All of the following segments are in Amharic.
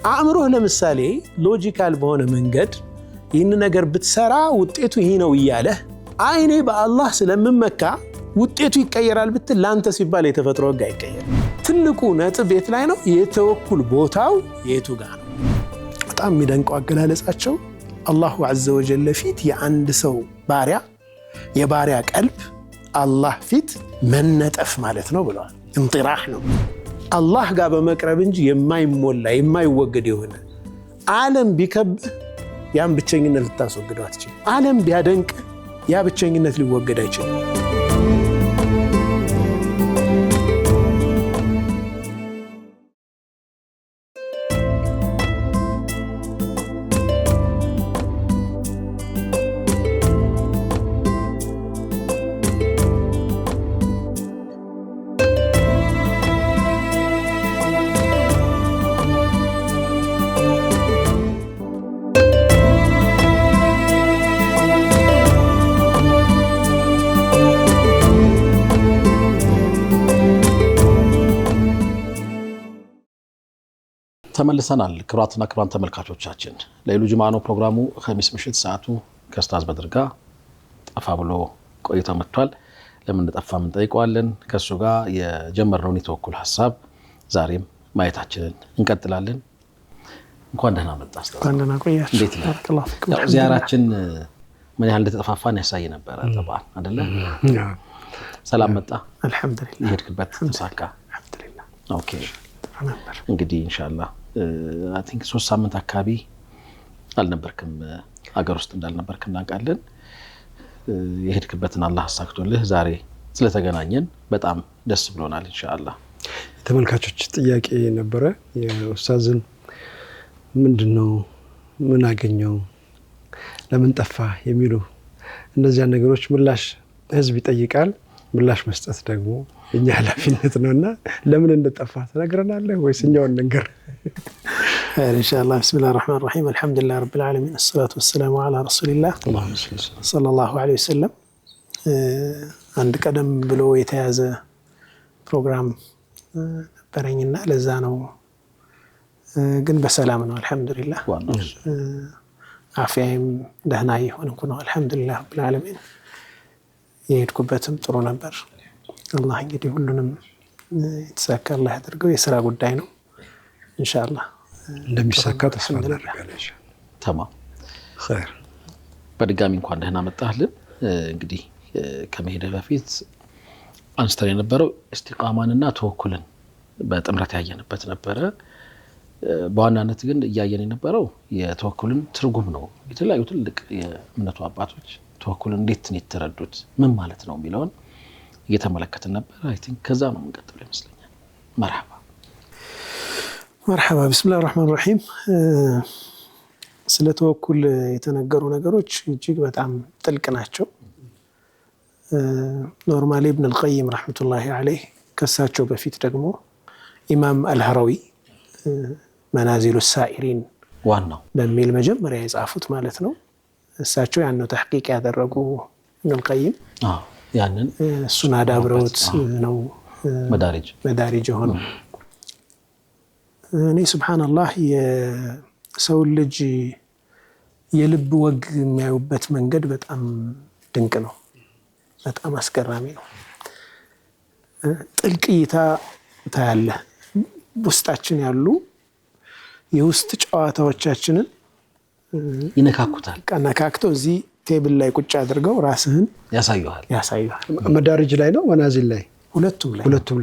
አእምሮህ ለምሳሌ ሎጂካል በሆነ መንገድ ይህን ነገር ብትሰራ ውጤቱ ይሄ ነው እያለ አይኔ በአላህ ስለምመካ ውጤቱ ይቀየራል ብትል ላንተ ሲባል የተፈጥሮ ህግ አይቀየርም። ትልቁ ነጥብ ቤት ላይ ነው የተወኩል ቦታው የቱ ጋር ነው። በጣም የሚደንቀው አገላለጻቸው አላሁ ዐዘ ወጀል ፊት የአንድ ሰው ባሪያ የባሪያ ቀልብ አላህ ፊት መነጠፍ ማለት ነው ብለዋል። እንጥራህ ነው አላህ ጋር በመቅረብ እንጂ የማይሞላ የማይወገድ የሆነ ዓለም ቢከብህ ያን ብቸኝነት ልታስወግደው አትችልም። ዓለም ቢያደንቅ ያ ብቸኝነት ሊወገድ አይችልም። ተመልሰናል። ክብራትና ክብራን ተመልካቾቻችን ለይሉ ጁምዓ ነው ፕሮግራሙ። ኸሚስ ምሽት ሰዓቱ ከኡስታዝ በድር ጋር ጠፋ ብሎ ቆይታ መጥቷል። ለምን እንደጠፋ ምን ጠይቀዋለን። ከሱ ጋር የጀመርነውን የተወኩል ሐሳብ ዛሬም ማየታችንን እንቀጥላለን። እንኳን ደህና መጣ ኡስታዝ። እንኳን ደህና ቆያችሁ። እንዴት ነው? ዚያራችን ምን ያህል እንደተጠፋፋን ያሳይ ነበር ጠባን አይደለ? ሰላም መጣ? አልহামዱሊላህ። ይሄድክበት ተሳካ? አልহামዱሊላህ። ኦኬ እንግዲህ ኢንሻአላህ አይ ቲንክ 3 ሳምንት አካባቢ አልነበርክም ሀገር ውስጥ እንዳልነበርክ እናውቃለን። የሄድክበትን አላህ አሳክቶልህ ዛሬ ስለተገናኘን በጣም ደስ ብሎናል። ኢንሻአላህ ተመልካቾች ጥያቄ ነበረ የኡስታዝን ምንድነው ምን አገኘው ለምን ጠፋ የሚሉ እነዚያ ነገሮች ምላሽ ህዝብ ይጠይቃል። ምላሽ መስጠት ደግሞ እኛ ኃላፊነት ነውና ለምን እንደጠፋ ተነግረናለህ ወይስ እኛውን ነገር? ኢንሻአላህ ቢስሚላሂር ረህማኒር ረሂም አልሐምዱሊላህ ረብል ዓለሚን الصلاه والسلام على رسول الله صلى الله عليه وسلم። አንድ ቀደም ብሎ የተያዘ ፕሮግራም ነበረኝና ለዛ ነው ግን በሰላም ነው አልሐምዱሊላህ። አፍያም ደህና ይሆንኩ ነው አልሐምዱሊላህ ረብል ዓለሚን። የሄድኩበትም ጥሩ ነበር። አላህ እንግዲህ ሁሉንም የተሳካልህ ያድርገው። የሥራ ጉዳይ ነው ኢንሻአላህ እንደሚሳካ ተስፋ እናደርጋለን። ተማም ኸይር። በድጋሚ እንኳን ደህና መጣህልን። እንግዲህ ከመሄድ በፊት አንስተን የነበረው ኢስቲቃማንና ተወኩልን በጥምረት ያየንበት ነበረ። በዋናነት ግን እያየን የነበረው የተወኩልን ትርጉም ነው። የተለያዩ ትልቅ የእምነቱ አባቶች ተወኩልን እንዴት ነው የተረዱት ምን ማለት ነው የሚለውን እየተመለከትን ነበር። አይ ቲንክ ከዛ ነው የምንቀጥለው ይመስለኛል። መርሐባ መርሐባ። ቢስሚላሂር ረህማኒር ረሂም። ስለ ተወኩል የተነገሩ ነገሮች እጅግ በጣም ጥልቅ ናቸው። ኖርማሊ ኢብኑ አልቀይም ረህመቱላሂ ዐለይህ ከሳቸው በፊት ደግሞ ኢማም አልሀራዊ መናዚሉ ሳኢሪን ዋናው በሚል መጀመሪያ የጻፉት ማለት ነው። እሳቸው ያን ነው ተሕቂቅ ያደረጉ ኢብኑ አልቀይም። ያንን እሱን አዳብረውት ነው መዳሪጅ ሆነው። እኔ ሱብሃንአላህ የሰው ልጅ የልብ ወግ የሚያዩበት መንገድ በጣም ድንቅ ነው። በጣም አስገራሚ ነው። ጥልቅ እይታ ታያለህ። ውስጣችን ያሉ የውስጥ ጨዋታዎቻችንን ይነካኩታል። ነካክተው እዚህ ቴብል ላይ ቁጭ አድርገው ራስህን ያሳዩሃል። መዳሪጅ ላይ ነው መናዚል ላይ ሁለቱም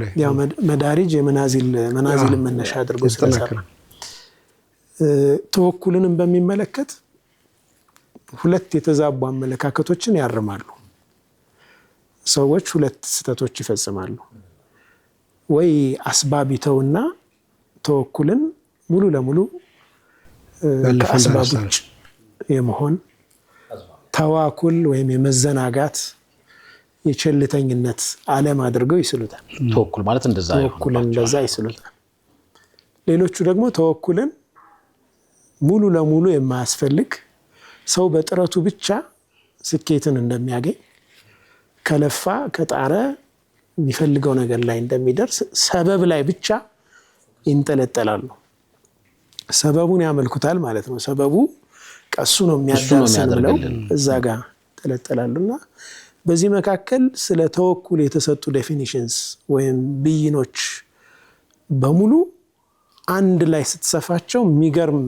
ላይ ያው መዳሪጅ የመናዚል መነሻ አድርገው ስለሰራ ተወኩልንም በሚመለከት ሁለት የተዛቡ አመለካከቶችን ያርማሉ። ሰዎች ሁለት ስህተቶች ይፈጽማሉ። ወይ አስባቢተውና ተወኩልን ሙሉ ለሙሉ ከአስባቦች የመሆን ተዋኩል ወይም የመዘናጋት የቸልተኝነት ዓለም አድርገው ይስሉታል። ተወኩል ማለት እንደዛ ይስሉታል። ሌሎቹ ደግሞ ተወኩልን ሙሉ ለሙሉ የማያስፈልግ ሰው በጥረቱ ብቻ ስኬትን እንደሚያገኝ ከለፋ ከጣረ የሚፈልገው ነገር ላይ እንደሚደርስ ሰበብ ላይ ብቻ ይንጠለጠላሉ። ሰበቡን ያመልኩታል ማለት ነው። ሰበቡ ቀሱ ነው የሚያዳርሰን ብለው እዛ ጋር ተለጠላሉና በዚህ መካከል ስለ ተወኩል የተሰጡ ዴፊኒሽንስ ወይም ብይኖች በሙሉ አንድ ላይ ስትሰፋቸው የሚገርም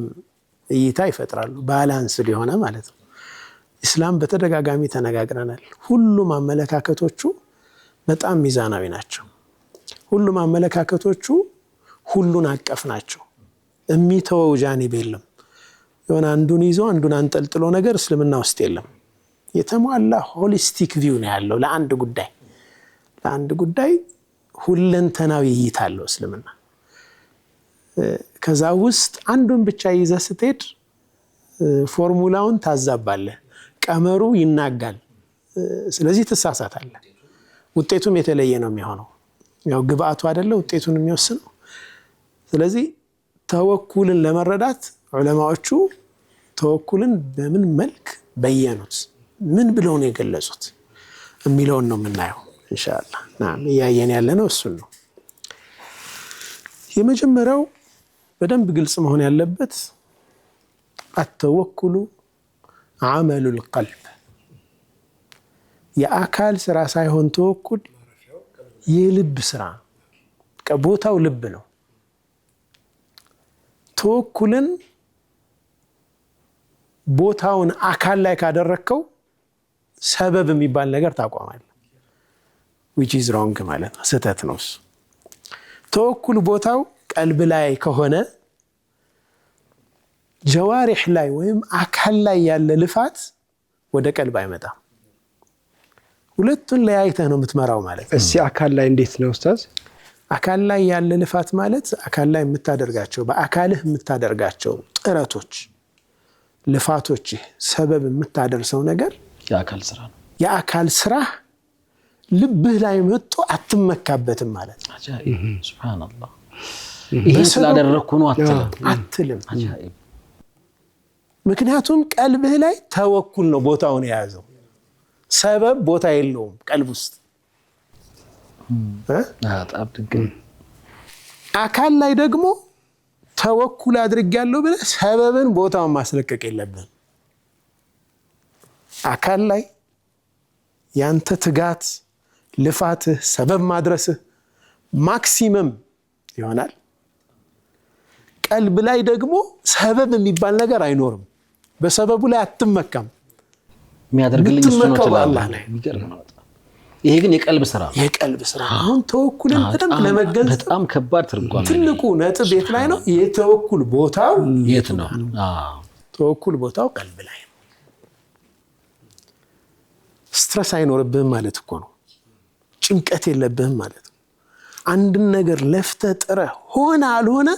እይታ ይፈጥራሉ። ባላንስ ሊሆነ ማለት ነው። ኢስላም በተደጋጋሚ ተነጋግረናል። ሁሉም አመለካከቶቹ በጣም ሚዛናዊ ናቸው። ሁሉም አመለካከቶቹ ሁሉን አቀፍ ናቸው። የሚተወው ጃኒብ የለም። የሆነ አንዱን ይዞ አንዱን አንጠልጥሎ ነገር እስልምና ውስጥ የለም። የተሟላ ሆሊስቲክ ቪው ነው ያለው። ለአንድ ጉዳይ ሁለንተናዊ እይታ አለው እስልምና። ከዛ ውስጥ አንዱን ብቻ ይዘህ ስትሄድ ፎርሙላውን ታዛባለህ፣ ቀመሩ ይናጋል። ስለዚህ ትሳሳታለህ። ውጤቱም የተለየ ነው የሚሆነው። ያው ግብአቱ አይደለ ውጤቱን የሚወስነው። ስለዚህ ተወኩልን ለመረዳት ዑለማዎቹ ተወኩልን በምን መልክ በየኑት፣ ምን ብለው ነው የገለጹት የሚለውን ነው የምናየው ኢንሻአላህ። እያየን ያለነው እሱን ነው። የመጀመሪያው በደንብ ግልጽ መሆን ያለበት አተወኩሉ አመሉል ቀልብ፣ የአካል ስራ ሳይሆን ተወኩል የልብ ስራ። ቦታው ልብ ነው። ተወኩልን ቦታውን አካል ላይ ካደረከው ሰበብ የሚባል ነገር ታቋማለህ። which is wrong ማለት ነው፣ ስህተት ነው እሱ። ተወኩል ቦታው ቀልብ ላይ ከሆነ ጀዋሪህ ላይ ወይም አካል ላይ ያለ ልፋት ወደ ቀልብ አይመጣም። ሁለቱን ለያይተህ ነው የምትመራው ማለት ነው። እሺ አካል ላይ እንዴት ነው ኡስታዝ? አካል ላይ ያለ ልፋት ማለት አካል ላይ የምታደርጋቸው በአካልህ የምታደርጋቸው ጥረቶች፣ ልፋቶች ሰበብ የምታደርሰው ነገር የአካል ስራ ነው። የአካል ስራ ልብህ ላይ መጥቶ አትመካበትም ማለት ነው። አጃኢብ ሱብሃንአላህ። ይሄን ስላደረኩ ነው አትልም። ምክንያቱም ቀልብህ ላይ ተወኩል ነው ቦታውን የያዘው። ሰበብ ቦታ የለውም ቀልብ ውስጥ። አካል ላይ ደግሞ ተወኩል አድርጌያለሁ ብለህ ሰበብን ቦታውን ማስለቀቅ የለብህም። አካል ላይ ያንተ ትጋት፣ ልፋትህ፣ ሰበብ ማድረስህ ማክሲመም ይሆናል። ቀልብ ላይ ደግሞ ሰበብ የሚባል ነገር አይኖርም። በሰበቡ ላይ አትመካም። የሚያደርግልኝ እሱ ነው ትላለህ። ይሄ ግን የቀልብ ስራ ነው። የቀልብ ስራ አሁን ተወኩልን በደንብ ለመገንዘብ በጣም ከባድ ትርጓሜ ነው። ትልቁ ነጥብ የት ላይ ነው? የተወኩል ቦታው የት ነው? ተወኩል ቦታው ቀልብ ላይ ነው። ስትረስ አይኖርብህም ማለት እኮ ነው። ጭንቀት የለብህም ማለት ነው። አንድን ነገር ለፍተህ ጥረህ ሆነ አልሆነ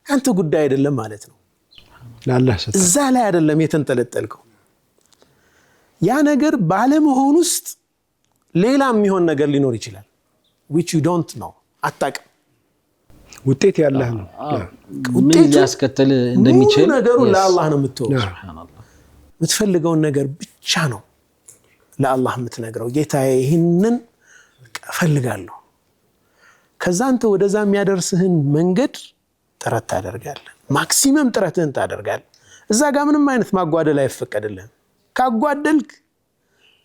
አንተ ጉዳይ አይደለም ማለት ነው። እዛ ላይ አይደለም የተንጠለጠልከው። ያ ነገር ባለመሆን ውስጥ ሌላ የሚሆን ነገር ሊኖር ይችላል። which you don't know አታውቅም። ውጤት ያለህ ነው። ምን ሊያስከትል እንደሚችል ነገሩ ለአላህ ነው የምትወው። ሱብሃንአላህ። የምትፈልገውን ነገር ብቻ ነው ለአላህ የምትነግረው። ጌታዬ ይህንን እፈልጋለሁ። ከዛ አንተ ወደዛ የሚያደርስህን መንገድ ጥረት ታደርጋለህ። ማክሲመም ጥረትህን ታደርጋለህ። እዛ ጋር ምንም አይነት ማጓደል አይፈቀድልህም። ካጓደልክ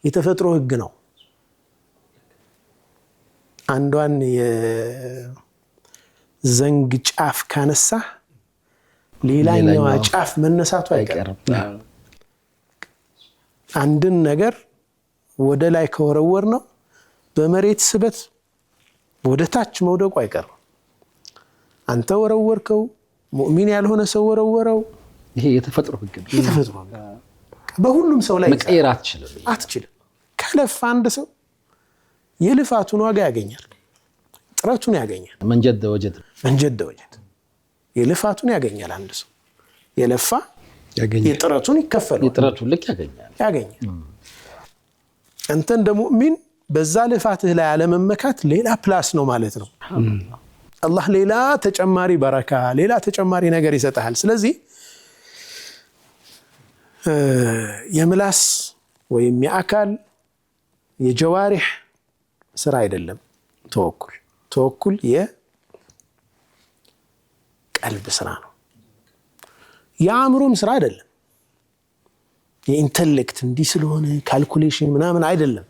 የተፈጥሮ ህግ ነው። አንዷን የዘንግ ጫፍ ካነሳ ሌላኛዋ ጫፍ መነሳቱ አይቀርም። አንድን ነገር ወደ ላይ ከወረወር ነው በመሬት ስበት ወደ ታች መውደቁ አይቀርም። አንተ ወረወርከው፣ ሙእሚን ያልሆነ ሰው ወረወረው። ይሄ የተፈጥሮ ህግ ነው። የተፈጥሮ በሁሉም ሰው ላይ መቀየር አትችልም። ከለፋ አንድ ሰው የልፋቱን ዋጋ ያገኛል፣ ጥረቱን ያገኛል። መንጀደ ወጀድ የልፋቱን ያገኛል። አንድ ሰው የለፋ የጥረቱን ይከፈላል፣ የጥረቱን ልክ ያገኛል። አንተ እንደ ሙእሚን በዛ ልፋትህ ላይ አለመመካት ሌላ ፕላስ ነው ማለት ነው። አላህ ሌላ ተጨማሪ በረካ፣ ሌላ ተጨማሪ ነገር ይሰጣል። ስለዚህ የምላስ ወይም የአካል የጀዋሪህ ስራ አይደለም ተወኩል የቀልብ ስራ ነው። የአእምሮም ስራ አይደለም። የኢንተሌክት እንዲህ ስለሆነ ካልኩሌሽን ምናምን አይደለም።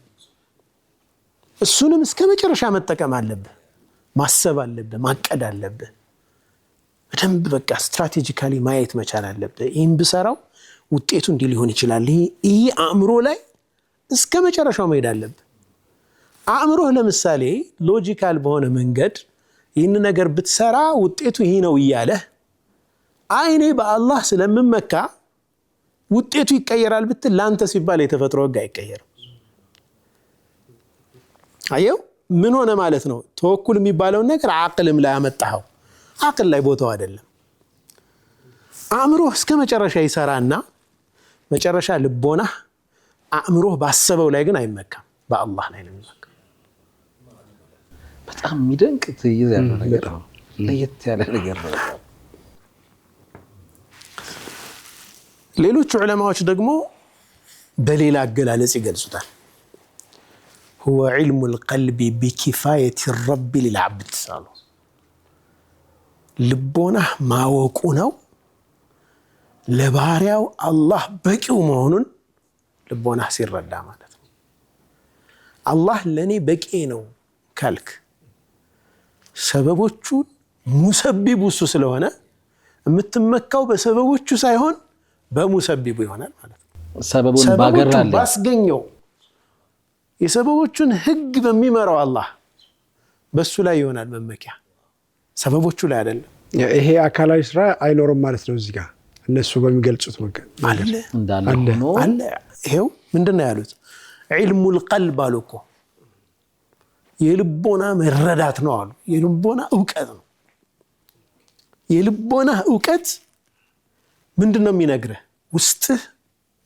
እሱንም እስከ መጨረሻ መጠቀም አለብህ፣ ማሰብ አለብህ፣ ማቀድ አለብህ። በደንብ በቃ ስትራቴጂካሊ ማየት መቻል አለብህ። ይህን ብሰራው ውጤቱ እንዲህ ሊሆን ይችላል። ይህ አእምሮ ላይ እስከ መጨረሻው መሄድ አለብህ። አእምሮህ ለምሳሌ ሎጂካል በሆነ መንገድ ይህን ነገር ብትሰራ ውጤቱ ይህ ነው እያለህ እኔ በአላህ ስለምመካ ውጤቱ ይቀየራል ብትል ለአንተ ሲባል የተፈጥሮ ህግ አይቀየርም። አየው ምን ሆነ ማለት ነው? ተወኩል የሚባለውን ነገር አቅልም ላይ አመጣኸው። አቅል ላይ ቦታው አይደለም። አእምሮህ እስከ መጨረሻ ይሰራና መጨረሻ ልቦናህ አእምሮህ ባሰበው ላይ ግን አይመካም፣ በአላህ ላይ ነው የሚመካ። በጣም የሚደንቅ ትይዝ ያለው ነገር ነው። ለየት ያለ ነገር ነው። ሌሎች ዑለማዎች ደግሞ በሌላ አገላለጽ ይገልጹታል። هو علم القلب بكفاية الرب للعبد ሳሉ ልቦናህ ማወቁ ነው ለባሪያው አላህ በቂው መሆኑን ልቦናህ ሲረዳ ማለት ነው። አላህ ለኔ በቂ ነው ካልክ ሰበቦቹ ሙሰቢቡ እሱ ስለሆነ የምትመካው በሰበቦቹ ሳይሆን በሙሰቢቡ ይሆናል ማለት ነው። ሰበቡን ባገራለ ባስገኘው የሰበቦቹን ህግ በሚመራው አላህ በሱ ላይ ይሆናል መመኪያ፣ ሰበቦቹ ላይ አይደለም። ይሄ አካላዊ ስራ አይኖርም ማለት ነው። እዚህ ጋር እነሱ በሚገልጹት መንገድ አለ እንዳለ ሆኖ አለ። ይሄው ምንድነው ያሉት? ዒልሙል ቀልብ አሉ እኮ የልቦና መረዳት ነው አሉ። የልቦና እውቀት ነው። የልቦና እውቀት ምንድነው የሚነግርህ? ውስጥህ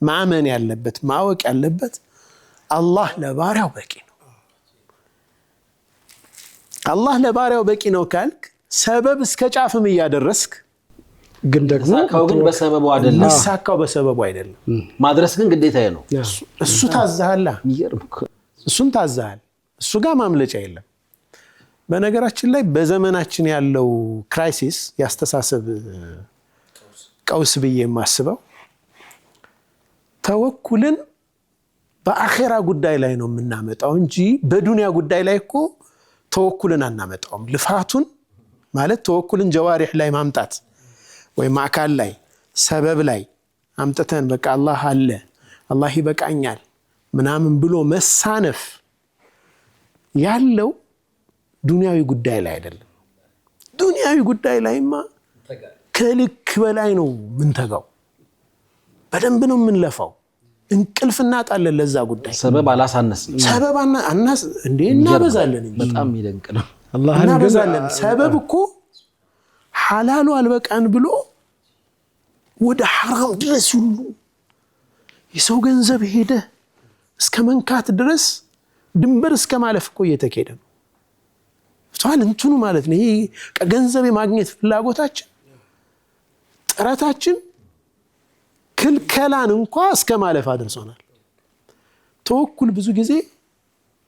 ማመን ያለበት ማወቅ ያለበት አላህ ለባሪያው በቂ ነው። አላህ ለባሪያው በቂ ነው ካልክ ሰበብ እስከ ጫፍም እያደረስክ ግን ደግሞ በሰበቡ አይደለም፣ ሚሳካው በሰበቡ አይደለም። ማድረስ ግን ግዴታዬ ነው። እሱ ታዛሃላ፣ እሱን ታዛሃል። እሱ ጋር ማምለጫ የለም። በነገራችን ላይ በዘመናችን ያለው ክራይሲስ ያስተሳሰብ ቀውስ ብዬ የማስበው ተወኩልን በአኼራ ጉዳይ ላይ ነው የምናመጣው እንጂ በዱንያ ጉዳይ ላይ እኮ ተወኩልን አናመጣውም። ልፋቱን ማለት ተወኩልን ጀዋሪህ ላይ ማምጣት ወይም አካል ላይ ሰበብ ላይ አምጥተን በቃ አላህ አለ አላህ ይበቃኛል ምናምን ብሎ መሳነፍ ያለው ዱንያዊ ጉዳይ ላይ አይደለም። ዱንያዊ ጉዳይ ላይማ ከልክ በላይ ነው ምንተጋው፣ በደንብ ነው ምንለፋው፣ እንቅልፍ እናጣለን ለዛ ጉዳይ። ሰበብ አላሳነስ ሰበብ አናስ እንዴ እናበዛለን እንጂ በጣም ይደንቅ ነው። አላህ እናበዛለን። ሰበብ እኮ ሐላሉ አልበቃን ብሎ ወደ ሐራም ድረስ ሁሉ የሰው ገንዘብ ሄደ እስከ መንካት ድረስ ድንበር እስከ ማለፍ እኮ እየተካሄደ ነው። ፍቷል እንትኑ ማለት ነው። ይሄ ገንዘብ የማግኘት ፍላጎታችን ጥረታችን ክልከላን እንኳ እስከ ማለፍ አድርሶናል። ተወኩል ብዙ ጊዜ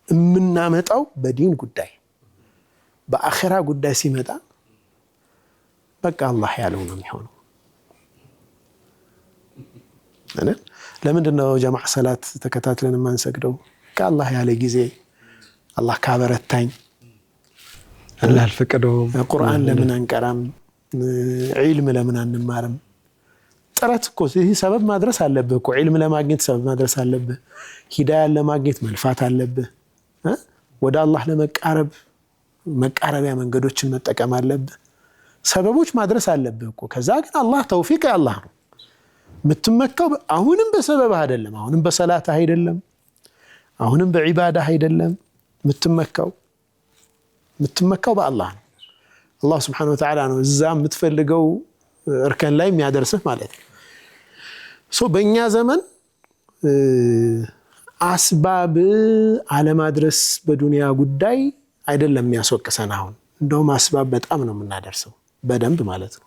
የምናመጣው በዲን ጉዳይ በአኺራ ጉዳይ ሲመጣ በቃ አላህ ያለው ነው የሚሆነው። ለምንድን ነው ጀማዓ ሰላት ተከታትለን የማንሰግደው? ከአላህ ያለ ጊዜ አላህ ካበረታኝ። አላህ አልፈቀደው። ቁርአን ለምን አንቀራም? ዒልም ለምን አንማርም? ጥረት እኮ ይህ ሰበብ ማድረስ አለብህ እኮ። ዒልም ለማግኘት ሰበብ ማድረስ አለብህ። ሂዳያን ለማግኘት መልፋት አለብህ። ወደ አላህ ለመቃረብ መቃረቢያ መንገዶችን መጠቀም አለብህ። ሰበቦች ማድረስ አለብህ እኮ። ከዛ ግን አላህ ተውፊቅ አላህ ነው የምትመካው። አሁንም በሰበብ አይደለም፣ አሁንም በሰላትህ አይደለም፣ አሁንም በዒባዳህ አይደለም የምትመካው በአላህ ነው። አላህ ስብሓነሁ ወተዓላ ነው እዛ የምትፈልገው እርከን ላይ የሚያደርስህ ማለት ነው። በእኛ ዘመን አስባብ አለማድረስ በዱንያ ጉዳይ አይደለም የሚያስወቅሰን። አሁን እንደውም አስባብ በጣም ነው የምናደርሰው በደንብ ማለት ነው።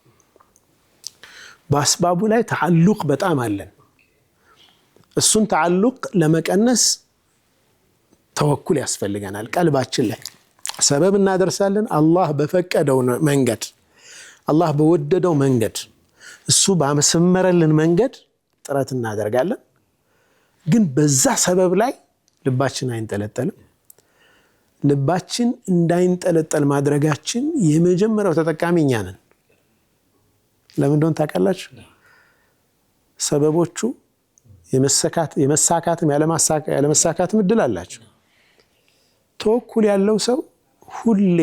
በአስባቡ ላይ ተዓሉቅ በጣም አለን። እሱን ተዓሉቅ ለመቀነስ ተወኩል ያስፈልገናል። ቀልባችን ላይ ሰበብ እናደርሳለን። አላህ በፈቀደው መንገድ አላህ በወደደው መንገድ እሱ ባመሰመረልን መንገድ ጥረት እናደርጋለን። ግን በዛ ሰበብ ላይ ልባችን አይንጠለጠልም። ልባችን እንዳይንጠለጠል ማድረጋችን የመጀመሪያው ተጠቃሚ እኛ ነን። ለምን እንደሆነ ታውቃላችሁ? ሰበቦቹ የመሳካትም ያለመሳካትም እድል አላቸው። ተወኩል ያለው ሰው ሁሌ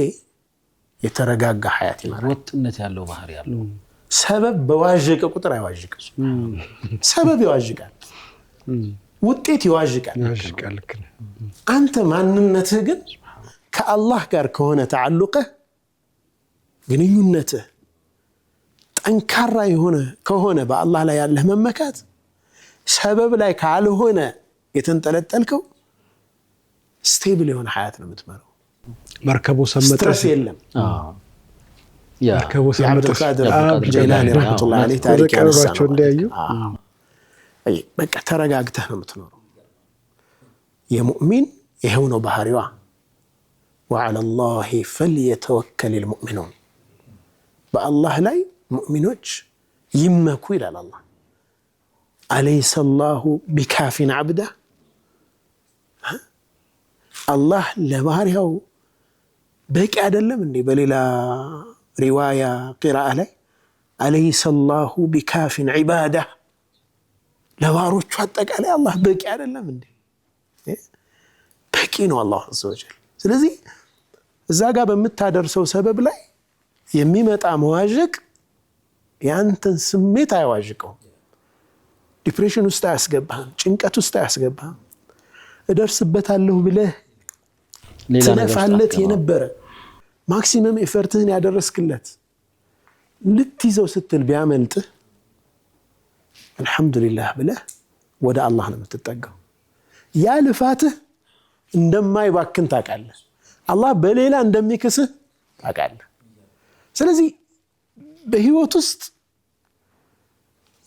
የተረጋጋ ሀያት ይመራል። ወጥነት ያለው ባህሪ ያለው ሰበብ በዋዥቀ ቁጥር አይዋዥቅም። ሰበብ ይዋዥቃል፣ ውጤት ይዋዥቃል። አንተ ማንነትህ ግን ከአላህ ጋር ከሆነ ተዓልቀህ ግንኙነትህ ጠንካራ የሆነ ከሆነ በአላህ ላይ ያለህ መመካት ሰበብ ላይ ካልሆነ የተንጠለጠልከው ስቴብል የሆነ ሀያት ነው የምትመራው። መርከቡ ሰመጠ፣ ስትረስ የለም። መርከቡ ሰመጠ። ጀላሊ ረሕመቱላሂ ዐለይሂ ታሪክ ያነሳቸው እንዲያዩ በቃ ተረጋግተህ ነው የምትኖረው። የሙእሚን ይሄው ነው ባህሪዋ። ወዐለላሂ ፈልየተወከሊል ሙእሚኑን፣ በአላህ ላይ ሙእሚኖች ይመኩ ይላል አላህ። አለይሰ ላሁ ቢካፊን ዓብዳ፣ አላህ ለባህሪያው በቂ አይደለም እንዴ? በሌላ ሪዋያ ቂራአ ላይ አለይሰ ላሁ ቢካፊን ዒባዳ፣ ለባሮቹ አጠቃላይ አላህ በቂ አይደለም እንዴ? በቂ ነው አላህ ዐዘ ወጀል። ስለዚህ እዛ ጋር በምታደርሰው ሰበብ ላይ የሚመጣ መዋዠቅ ያንተን ስሜት አይዋዥቀውም። ዲፕሬሽን ውስጥ አያስገባህም፣ ጭንቀት ውስጥ አያስገባህም። እደርስበታለሁ ብለህ ትለፋለት የነበረ ማክሲመም ኤፈርትህን ያደረስክለት ልትይዘው ስትል ቢያመልጥህ አልሐምዱሊላህ ብለህ ወደ አላህ ነው የምትጠጋው። ያ ልፋትህ እንደማይባክን ታውቃለህ። አላህ በሌላ እንደሚክስህ ታውቃለህ። ስለዚህ በህይወት ውስጥ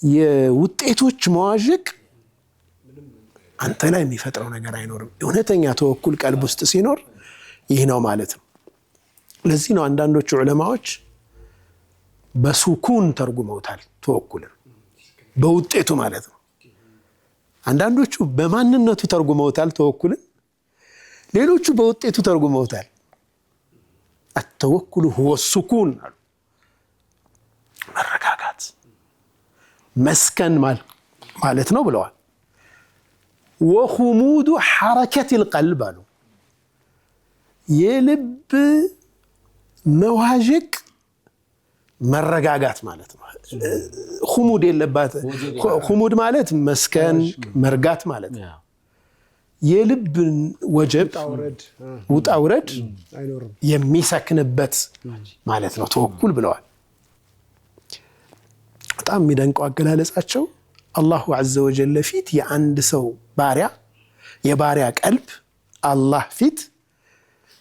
የውጤቶች መዋዠቅ አንተ ላይ የሚፈጥረው ነገር አይኖርም። እውነተኛ ተወኩል ቀልብ ውስጥ ሲኖር ይህ ነው ማለት ነው። ለዚህ ነው አንዳንዶቹ ዑለማዎች በሱኩን ተርጉመውታል ተወኩልን፣ በውጤቱ ማለት ነው። አንዳንዶቹ በማንነቱ ተርጉመውታል ተወኩልን፣ ሌሎቹ በውጤቱ ተርጉመውታል። አተወኩሉ ሁወ ሱኩን አሉ፣ መረጋጋት መስከን ማለት ነው ብለዋል። ወኹሙዱ ሐረከቲል ቀልብ አሉ፣ የልብ መዋዠቅ መረጋጋት ማለት ነው። ኹሙድ የለባት። ኹሙድ ማለት መስከን መርጋት ማለት ነው። የልብ ወጀብ ውጣ ውረድ የሚሰክንበት ማለት ነው ተወኩል ብለዋል። በጣም የሚደንቀው አገላለጻቸው አላሁ ዐዘ ወጀል ፊት የአንድ ሰው ባሪያ የባሪያ ቀልብ አላህ ፊት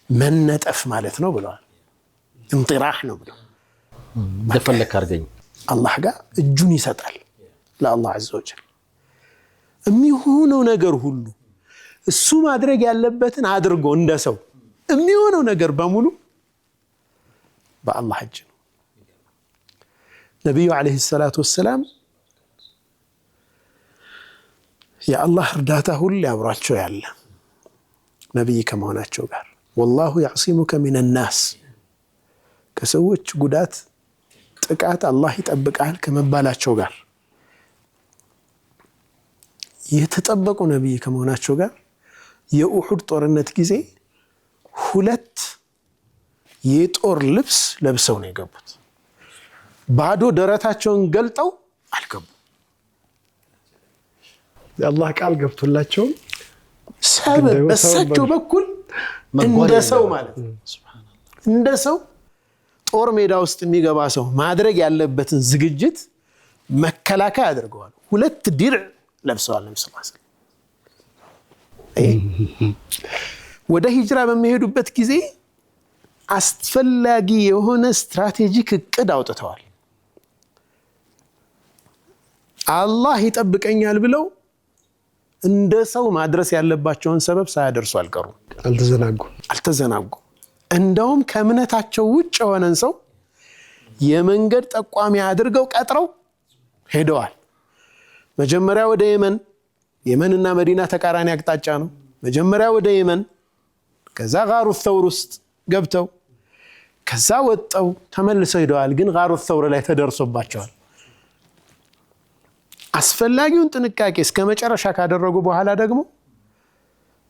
መነጠፍ ማለት ነው ብለዋል። እንጢራህ ነው ብለው እንደፈለክ አድርገኝ አላህ ጋር እጁን ይሰጣል ለአላህ ዐዘ ወጀል። የሚሆነው ነገር ሁሉ እሱ ማድረግ ያለበትን አድርጎ እንደ ሰው የሚሆነው ነገር በሙሉ በአላህ እጅ ነው። ነቢዩ ዓለይሂ ሰላቱ ወሰላም የአላህ እርዳታ ሁሌ አብሯቸው ያለ ነቢይ ከመሆናቸው ጋር ወላሁ ያዕሲሙከ ሚነናስ፣ ከሰዎች ጉዳት ጥቃት አላህ ይጠብቃል ከመባላቸው ጋር የተጠበቁ ነቢይ ከመሆናቸው ጋር የኡሑድ ጦርነት ጊዜ 2 የጦር ልብስ ለብሰው ነው የገቡት። ባዶ ደረታቸውን ገልጠው አልገቡ። የአላህ ቃል ገብቶላቸው ሰበብ በሳቸው በኩል እንደ ሰው ማለት ነው። እንደ ሰው ጦር ሜዳ ውስጥ የሚገባ ሰው ማድረግ ያለበትን ዝግጅት መከላከያ አድርገዋል። 2 ዲርዕ ለብሰዋል። ነብዩ ሰለላሁ ዐለይሂ ወሰለም ወደ ሂጅራ በሚሄዱበት ጊዜ አስፈላጊ የሆነ ስትራቴጂክ እቅድ አውጥተዋል። አላህ ይጠብቀኛል ብለው እንደ ሰው ማድረስ ያለባቸውን ሰበብ ሳያደርሱ አልቀሩም። አልተዘናጉ። እንደውም ከእምነታቸው ውጭ የሆነን ሰው የመንገድ ጠቋሚ አድርገው ቀጥረው ሄደዋል። መጀመሪያ ወደ የመንና መዲና ተቃራኒ አቅጣጫ ነው። መጀመሪያ ወደ የመን፣ ከዛ ጋሩ ተውር ውስጥ ገብተው ከዛ ወጣው ተመልሰው ሄደዋል። ግን ጋሩ ተውር ላይ ተደርሶባቸዋል። አስፈላጊውን ጥንቃቄ እስከ መጨረሻ ካደረጉ በኋላ ደግሞ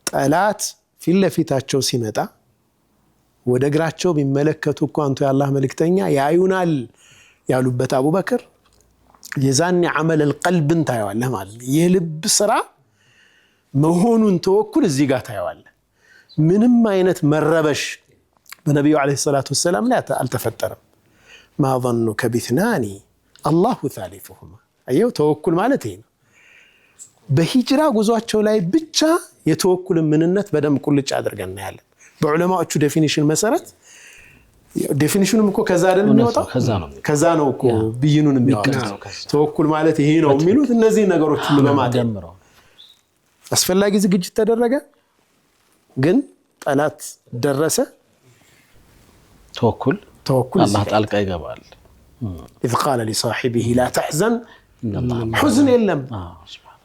ጠላት ፊት ለፊታቸው ሲመጣ ወደ እግራቸው ቢመለከቱ እኮ አንቱ የአላህ መልእክተኛ ያዩናል ያሉበት አቡበክር የዛኔ ዓመል القلብን ታየዋለህ ማለት ነው። የልብ ስራ መሆኑን ተወኩል እዚህ ጋር ታየዋለህ። ምንም አይነት መረበሽ በነቢዩ ዓለይሂ ሰላቱ ወሰላም ላይ አልተፈጠረም። ማ ظنك باثنان الله ثالثهما። አየው ተወኩል ማለት ይሄ ነው። በሂጅራ ጉዟቸው ላይ ብቻ የተወኩልን ምንነት በደንብ ቁልጭ አድርገን እናያለን። በዑለማዎቹ ዴፊኒሽን መሰረት ዴፊኒሽኑም እኮ ከዛ አይደል የሚወጣው? ከዛ ነው እኮ ብይኑን የሚያወጣው። ተወኩል ማለት ይሄ ነው የሚሉት እነዚህ ነገሮች ሁሉ በማደምረው አስፈላጊ ዝግጅት ተደረገ። ግን ጠላት ደረሰ። ተወኩል አላህ ጣልቃ ይገባል። إذ قال لصاحبه لا تحزن حزن የለም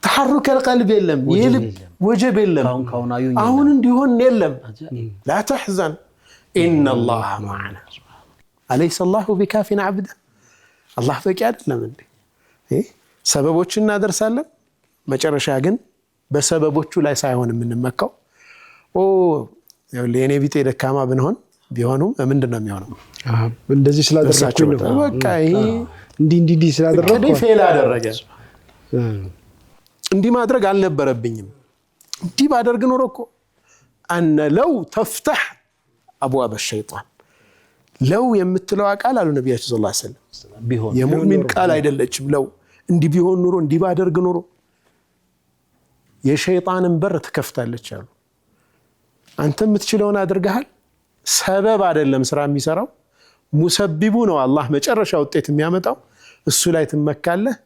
تحرك القلب የለም የልብ ወጀብ የለም አሁን እንዲሆን የለም لا تحزن إن الله معنا أليس الله بكاف عبده الله በቂ አይደለም እንዴ? ሰበቦችን እናደርሳለን። መጨረሻ ግን በሰበቦቹ ላይ ሳይሆን የምንመካው ለኔ ቢጤ ደካማ ቢሆኑም ምንድነው የሚሆነው? እንደዚህ ስላደረኩኝ ነው በቃ ይሄ እንዲህ ስላደረኩ ከዴ ፌል አደረገ። እንዲህ ማድረግ አልነበረብኝም። እንዲህ ባደርግ ኖሮ እኮ أن لو تفتح أبواب الشيطان لو የምትለው ቃል አሉ ነብያችን ሰለላሁ ዐለይሂ ወሰለም ቢሆን የሙእሚን ቃል አይደለችም። ለው እንዲህ ቢሆን ኑሮ እንዲህ ባደርግ ኑሮ የሸይጣንን በር ትከፍታለች አሉ። አንተ የምትችለውን አድርገሃል። ሰበብ አይደለም ስራ የሚሰራው ሙሰቢቡ ነው አላህ መጨረሻ ውጤት የሚያመጣው። እሱ ላይ ትመካለህ፣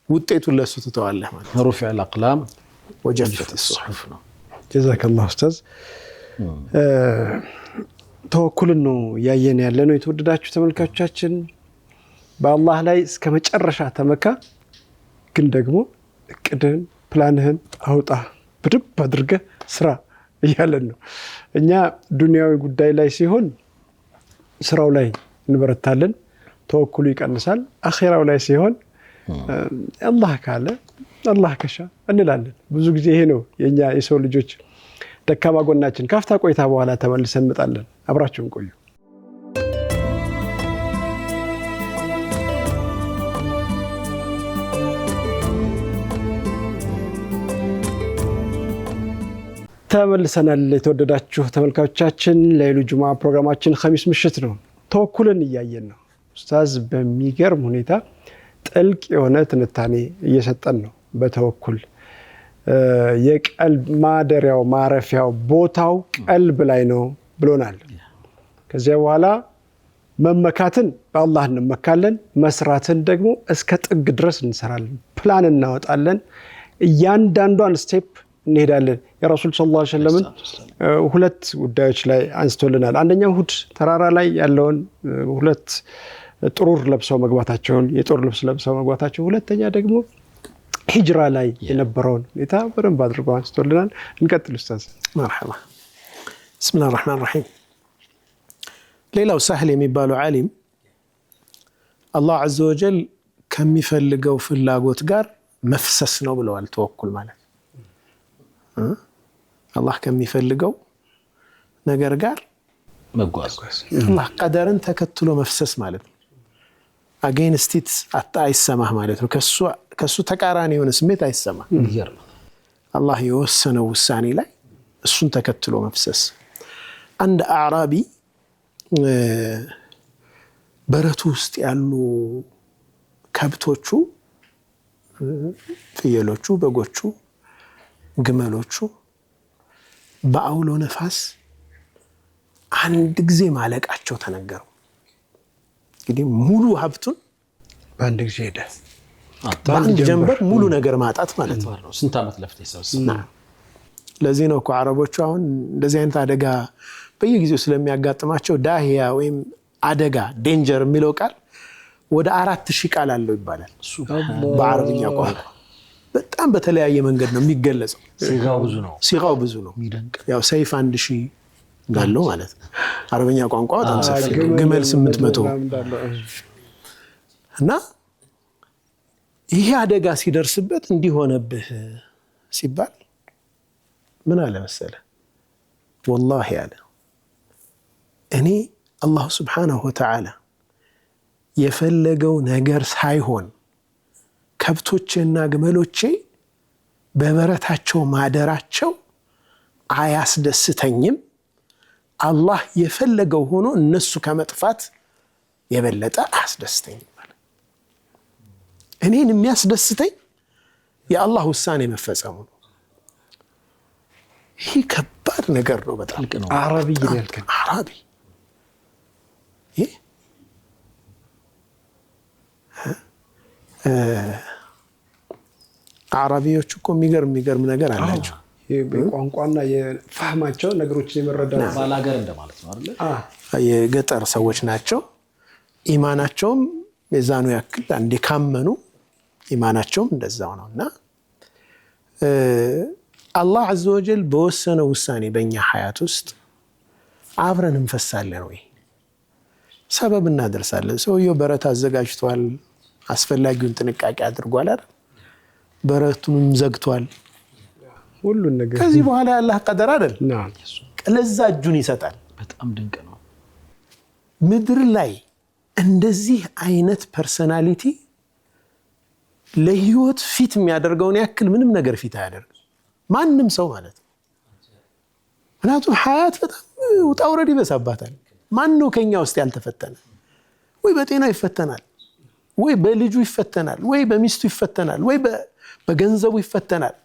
ውጤቱን ለሱ ትተዋለህ ማለት ነው። رفع الأقلام وجفت الصحف ነው። جزاك الله أستاذ። ተወኩልን ነው ያየን ያለ ነው። የተወደዳችሁ ተመልካቾቻችን በአላህ ላይ እስከ መጨረሻ ተመካ። ግን ደግሞ እቅድህን ፕላንህን አውጣ በደንብ አድርገህ ስራ እያለን ነው። እኛ ዱንያዊ ጉዳይ ላይ ሲሆን ስራው ላይ እንበረታለን፣ ተወኩሉ ይቀንሳል። አኺራው ላይ ሲሆን አላህ ካለ አላህ ከሻ እንላለን። ብዙ ጊዜ ይሄ ነው የኛ የሰው ልጆች ደካማ ጎናችን። ካፍታ ቆይታ በኋላ ተመልሰን እንመጣለን። አብራችሁን ቆዩ። ተመልሰናል። የተወደዳችሁ ተመልካቾቻችን ለይሉ ጁማ ፕሮግራማችን ኸሚስ ምሽት ነው። ተወኩልን እያየን ነው። ኡስታዝ በሚገርም ሁኔታ ጥልቅ የሆነ ትንታኔ እየሰጠን ነው። በተወኩል የቀልብ ማደሪያው ማረፊያው ቦታው ቀልብ ላይ ነው ብሎናል። ከዚያ በኋላ መመካትን በአላህ እንመካለን፣ መስራትን ደግሞ እስከ ጥግ ድረስ እንሰራለን፣ ፕላን እናወጣለን፣ እያንዳንዷን ስቴፕ እንሄዳለን። የረሱል ሰለላሁ ዐለይሂ ወሰለም ሁለት ጉዳዮች ላይ አንስቶልናል። አንደኛው ሁድ ተራራ ላይ ያለውን ሁለት ጥሩር ለብሰው መግባታቸውን፣ የጦር ልብስ ለብሰው መግባታቸው፣ ሁለተኛ ደግሞ ሂጅራ ላይ የነበረውን ሁኔታ በደንብ አድርገው አንስቶልናል። እንቀጥል ኡስታዝ። መርሐባ። ቢስሚላሂር ረህማኒር ረሂም። ሌላው ሳህል የሚባለው ዓሊም አላህ ዐዘ ወጀል ከሚፈልገው ፍላጎት ጋር መፍሰስ ነው ብለዋል። ተወኩል ማለት አላህ ከሚፈልገው ነገር ጋር መጓዝ፣ አላህ ቀደርን ተከትሎ መፍሰስ ማለት ነው። አጌንስቲት አይሰማህ ማለት ነው። ከሱ ተቃራኒ የሆነ ስሜት አይሰማህ። አላህ የወሰነው ውሳኔ ላይ እሱን ተከትሎ መፍሰስ። አንድ አዕራቢ በረቱ ውስጥ ያሉ ከብቶቹ፣ ፍየሎቹ፣ በጎቹ፣ ግመሎቹ በአውሎ ነፋስ አንድ ጊዜ ማለቃቸው ተነገረው። እንግዲህ ሙሉ ሀብቱን በአንድ ጊዜ ሄደ። በአንድ ጀንበር ሙሉ ነገር ማጣት ማለት ነው። ስንት ዓመት ለፍተህ ሰብስበ። ለዚህ ነው እኮ አረቦቹ አሁን እንደዚህ አይነት አደጋ በየጊዜው ስለሚያጋጥማቸው ዳህያ ወይም አደጋ ዴንጀር የሚለው ቃል ወደ 4000 ቃል አለው ይባላል በአረብኛ ቋንቋ። በጣም በተለያየ መንገድ ነው የሚገለጸው። ሲጋው ብዙ ነው። ያው ሰይፍ 1000 እንዳለው ማለት ነው። አረብኛ ቋንቋ በጣም ሰፊ ነው። ግመል 800 እና ይሄ አደጋ ሲደርስበት እንዲሆነብህ ሲባል ምን አለ መሰለ ወላሂ አለ እኔ አላህ ሱብሓነሁ ወተዓላ የፈለገው ነገር ሳይሆን ከብቶቼና ግመሎቼ በበረታቸው ማደራቸው አያስደስተኝም። አላህ የፈለገው ሆኖ እነሱ ከመጥፋት የበለጠ አያስደስተኝም ማለት እኔን የሚያስደስተኝ የአላህ ውሳኔ መፈጸሙ ነው። ይሄ ከባድ ነገር ነው። በጣም አረቢ ይልከን አረቢ አረቢዮች እኮ የሚገርም ነገር አላቸው። የቋንቋና የፋህማቸው ነገሮችን የመረዳት ባላገር እንደማለት ነው አይደል? የገጠር ሰዎች ናቸው። ኢማናቸውም የዛኑ ያክል አንዴ ካመኑ ኢማናቸውም እንደዛው ነውና አላህ ዐዘ ወጀል በወሰነው ውሳኔ በእኛ ሐያት ውስጥ አብረን እንፈሳለን ወይ ሰበብ እናደርሳለን። ሰውየው በረት አዘጋጅቷል፣ አስፈላጊውን ጥንቃቄ አድርጓል አይደል? በረቱንም ዘግቷል። ሁሉን ነገር ከዚህ በኋላ ያላህ ቀደር አይደል? ለዛ እጁን ይሰጣል። በጣም ድንቅ ነው። ምድር ላይ እንደዚህ አይነት ፐርሰናሊቲ ለህይወት ፊት የሚያደርገውን ያክል ምንም ነገር ፊት አያደርግም ማንም ሰው ማለት ነው። ምክንያቱም ሐያት በጣም ውጣ ውረድ ይበዛባታል። ማን ነው ከኛ ውስጥ ያልተፈተነ? ወይ በጤናው ይፈተናል፣ ወይ በልጁ ይፈተናል፣ ወይ በሚስቱ ይፈተናል፣ ወይ በገንዘቡ ይፈተናል።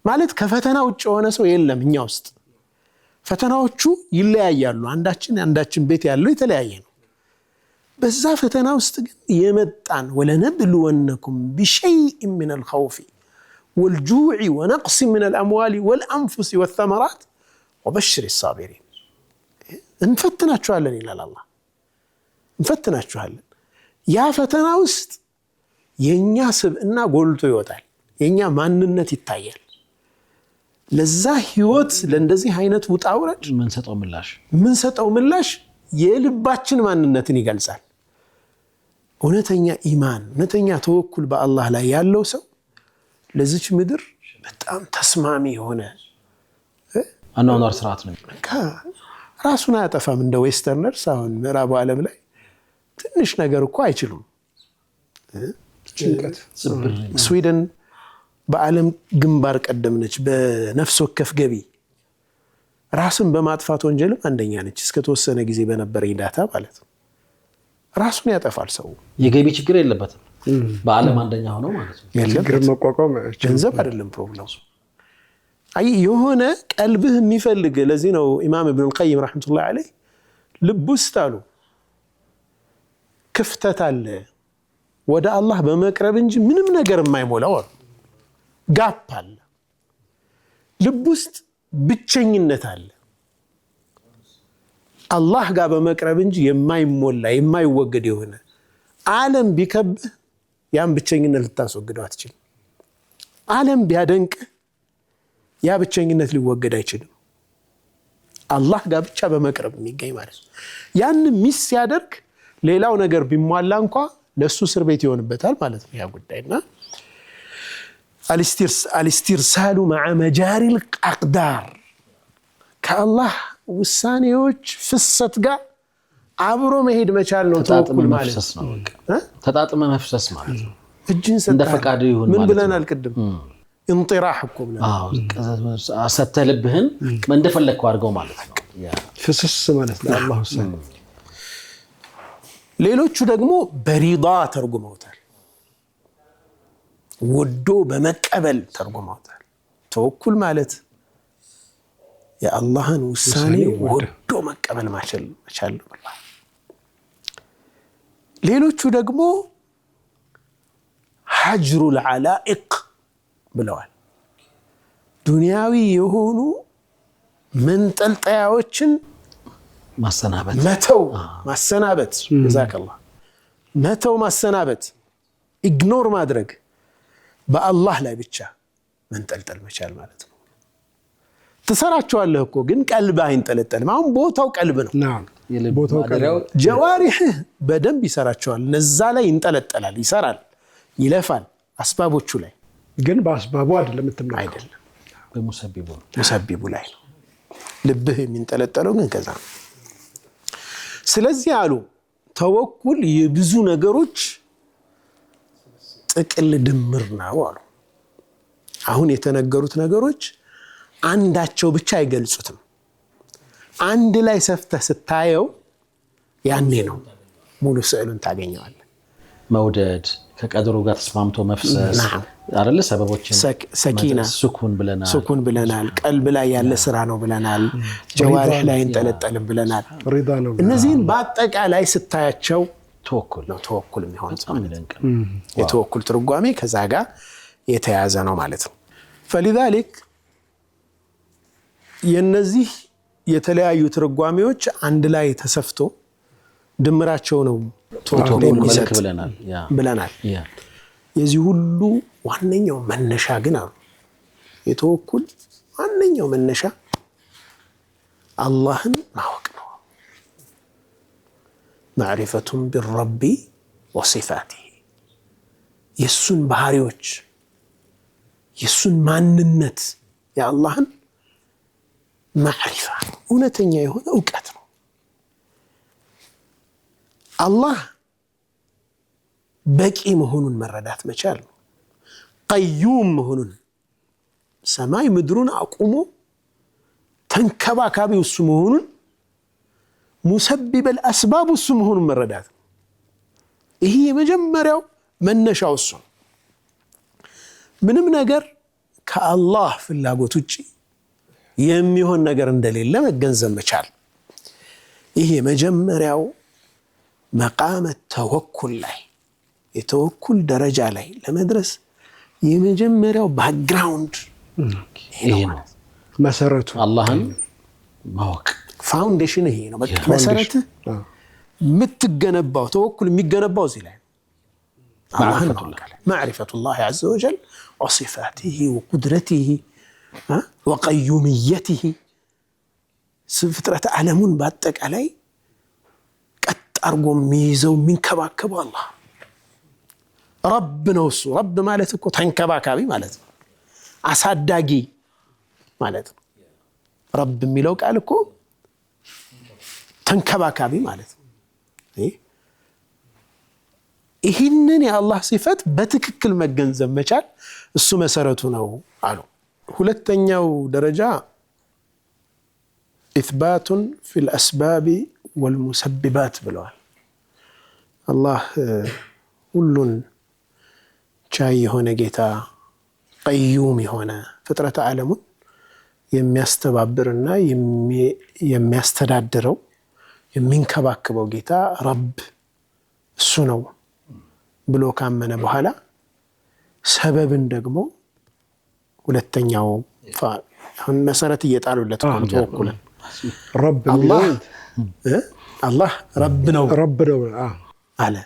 ማለት ከፈተና ውጭ የሆነ ሰው የለም እኛ ውስጥ። ፈተናዎቹ ይለያያሉ። አንዳችን ቤት ያለው የተለያየ ነው። በዛ ፈተና ውስጥ ግን የመጣን ወለነብልወነኩም ቢሸይእ ሚነል ኸውፊ ወልጁዕ ወነቅስ ሚነል አምዋሊ ወልአንፉስ ወተመራት ወበሽር ሳቢሪን። እንፈትናችኋለን ይላል አላህ። እንፈትናችኋለን። ያ ፈተና ውስጥ የኛ ስብዕና ጎልቶ ይወጣል፣ የኛ ማንነት ይታያል። ለዛ ህይወት ለእንደዚህ አይነት ውጣ ውረድ ምንሰጠው ምላሽ የልባችን ማንነትን ይገልጻል። እውነተኛ ኢማን፣ እውነተኛ ተወኩል በአላህ ላይ ያለው ሰው ለዚች ምድር በጣም ተስማሚ የሆነ አኗኗር ስርዓት ነው። ራሱን አያጠፋም። እንደ ዌስተርነርስ አሁን ምዕራቡ ዓለም ላይ ትንሽ ነገር እኮ አይችሉም። ስዊድን በዓለም ግንባር ቀደም ነች በነፍስ ወከፍ ገቢ። ራስን በማጥፋት ወንጀልም አንደኛ ነች እስከተወሰነ ጊዜ በነበረ ዳታ ማለት ነው። ራሱን ያጠፋል ሰው። የገቢ ችግር የለበትም። በዓለም አንደኛ ሆኖ ማለት ነው። ችግር መቋቋም ገንዘብ አይደለም ፕሮብሌሙ። አይ የሆነ ቀልብህ የሚፈልግ። ለዚህ ነው ኢማም ኢብኑ አልቀይም ረሕመቱላሂ ዐለይህ ልብ ውስጥ አሉ ክፍተት አለ ወደ አላህ በመቅረብ እንጂ ምንም ነገር የማይሞላው አሉ። ጋፕ አለ ልብ ውስጥ፣ ብቸኝነት አለ አላህ ጋር በመቅረብ እንጂ የማይሞላ የማይወገድ የሆነ ዓለም ቢከብህ ያን ብቸኝነት ልታስወግደው አትችልም። ዓለም ቢያደንቅህ ያ ብቸኝነት ሊወገድ አይችልም። አላህ ጋር ብቻ በመቅረብ የሚገኝ ማለት ነው። ያን ሚስ ሲያደርግ ሌላው ነገር ቢሟላ እንኳ ለሱ እስር ቤት ይሆንበታል ማለት ነው ያ ጉዳይና አልስቲርሳሉ መዓ መጃሪል አቅዳር ከአላህ ውሳኔዎች ፍሰት ጋር አብሮ መሄድ መቻል ነው ተወኩል ማለት ነው። ተጣጥመ መፍሰስ ማለት ነው። እጅን እንደ ፈቃድ ይሁን ማለት ነው። ምን ብለናል ቅድም? እንጥራህ እኮ ብለናል። አሰተልብህን እንደፈለግከው አድርገው ማለት ነው። ፍስስ ማለት ነው አላህ ውሳኔ። ሌሎቹ ደግሞ በሪዳ ተርጉመውታል። ወዶ በመቀበል ተርጉመውታል። ተወኩል ማለት የአላህን ውሳኔ ወዶ መቀበል መቻል ነው። ሌሎቹ ደግሞ ሐጅሩል ዓላኢቅ ብለዋል። ዱንያዊ የሆኑ መንጠልጠያዎችን ማሰናበት፣ መተው፣ ማሰናበት። ጀዛከላህ መተው ማሰናበት ኢግኖር ማድረግ በአላህ ላይ ብቻ መንጠልጠል መቻል ማለት ነው። ትሰራቸዋለህ እኮ ግን ቀልብ አይንጠለጠልም። አሁን ቦታው ቀልብ ነው። ቦታው ቀልብ ጀዋሪህህ በደንብ ይሰራቸዋል። እነዛ ላይ ይንጠለጠላል፣ ይሰራል፣ ይለፋል አስባቦቹ ላይ ግን በአስባቡ አይደለም የምትመለከው አይደለም በሙሰቢቡ ላይ ነው ልብህ የሚንጠለጠለው ግን ከዛ ነው። ስለዚህ አሉ ተወኩል የብዙ ነገሮች ጥቅል ድምር ነው አሉ። አሁን የተነገሩት ነገሮች አንዳቸው ብቻ አይገልጹትም። አንድ ላይ ሰፍተህ ስታየው ያኔ ነው ሙሉ ስዕሉን ታገኘዋለህ። መውደድ ከቀድሩ ጋር ተስማምቶ መፍሰስ አይደለ? ሰበቦችን ሰኪና ሱኩን ብለናል። ቀልብ ላይ ያለ ስራ ነው ብለናል። ጀዋሪህ ላይ እንጠለጠልም ብለናል። እነዚህን በአጠቃላይ ስታያቸው ተወኩል ነው። ተወኩል የሚሆነው የተወኩል ትርጓሜ ከዛ ጋር የተያዘ ነው ማለት ነው። فلذلك የነዚህ የተለያዩ ትርጓሜዎች አንድ ላይ ተሰፍቶ ድምራቸው ነው ተወኩል የሚሰጥ ብለናል። የዚህ ሁሉ ዋነኛው መነሻ ግን አሉ የተወኩል ዋነኛው መነሻ አላህን ማወቅ ነው። ማዕሪፈቱን ቢረቢ ወሲፋቲሂ የሱን ባህሪዎች የሱን ማንነት የአላህን ማዕሪፋ እውነተኛ የሆነ እውቀት ነው። አላህ በቂ መሆኑን መረዳት መቻል ነው። ቀዩም መሆኑን ሰማይ ምድሩን አቁሞ ተንከባካቢ እሱ መሆኑን ሙሰቢበ الاسباب እሱ መሆኑን መረዳት ነው። ይሄ የመጀመሪያው መነሻው እሱ ነው። ምንም ነገር ከአላህ ፍላጎት ውጪ የሚሆን ነገር እንደሌለ መገንዘብ መቻል ይሄ የመጀመሪያው መቃመ ተወኩል ላይ የተወኩል ደረጃ ላይ ለመድረስ የመጀመሪያው ባክግራውንድ ይሄ ነው። መሰረቱ አላህን ማወቅ ፋውንዴሽን ይሄ ነው። በቃ መሰረት የምትገነባው ተወኩል የሚገነባው እዚህ ላይ معرفة الله عز وجل وصفاته وقدرته وقيوميته فطرة عالمون باتك علي قد أرقم ميزو من كباكب الله ربنا وصو رب مالتك تنكباكبي مالتك أصدقي مالتك رب ميلوك قالكو تنكباكبي مالتك ይህንን የአላህ ሲፈት በትክክል መገንዘብ መቻል እሱ መሰረቱ ነው አሉ። ሁለተኛው ደረጃ إثبات في الأسباب والمسببات ብለዋል። አላህ ሁሉን ቻይ የሆነ ጌታ ቀዩም የሆነ ፍጥረተ ዓለሙን የሚያስተባብርና የሚያስተዳድረው የሚንከባከበው ጌታ ረብ እሱ ነው ብሎ ካመነ በኋላ ሰበብን ደግሞ ሁለተኛው አሁን መሰረት እየጣሉለት ነው ተወኩል ረብ አላህ ረብ ነው አለ።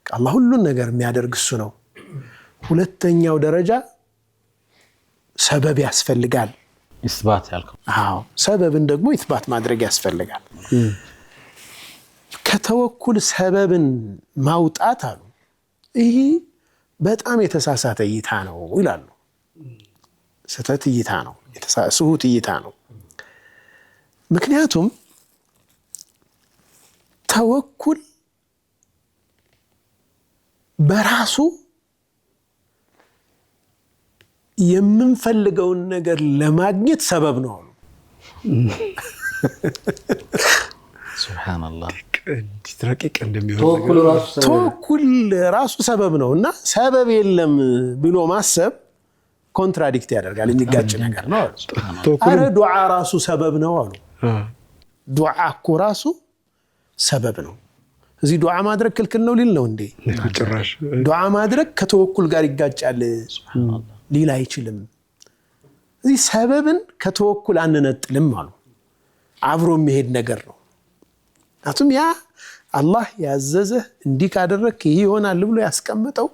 አላህ ሁሉን ነገር የሚያደርግ እሱ ነው። ሁለተኛው ደረጃ ሰበብ ያስፈልጋል። ኢስባት ያልከው አዎ ሰበብን ደግሞ ኢስባት ማድረግ ያስፈልጋል። ከተወኩል ሰበብን ማውጣት አሉ ይሄ በጣም የተሳሳተ እይታ ነው ይላሉ። ስህተት እይታ ነው፣ ስሁት እይታ ነው። ምክንያቱም ተወኩል በራሱ የምንፈልገውን ነገር ለማግኘት ሰበብ ነው አሉ። ሱብሃንአላህ ረቂቅ እንደሚሆን ተወኩል ራሱ ሰበብ ነው እና ሰበብ የለም ብሎ ማሰብ ኮንትራዲክት ያደርጋል፣ የሚጋጭ ነገር ነው አሉ። አረ ዱዓ ራሱ ሰበብ ነው አሉ። ዱዓ እኮ ራሱ ሰበብ ነው። እዚህ ዱዓ ማድረግ ክልክል ነው ሊል ነው እንዴ? ጭራሽ ዱዓ ማድረግ ከተወኩል ጋር ይጋጫል ሊል አይችልም። እዚህ ሰበብን ከተወኩል አንነጥልም አሉ። አብሮ የሚሄድ ነገር ነው። አቱም ያ አላህ ያዘዘህ እንዲህ ካደረክ ይህ ይሆናል ብሎ ያስቀመጠው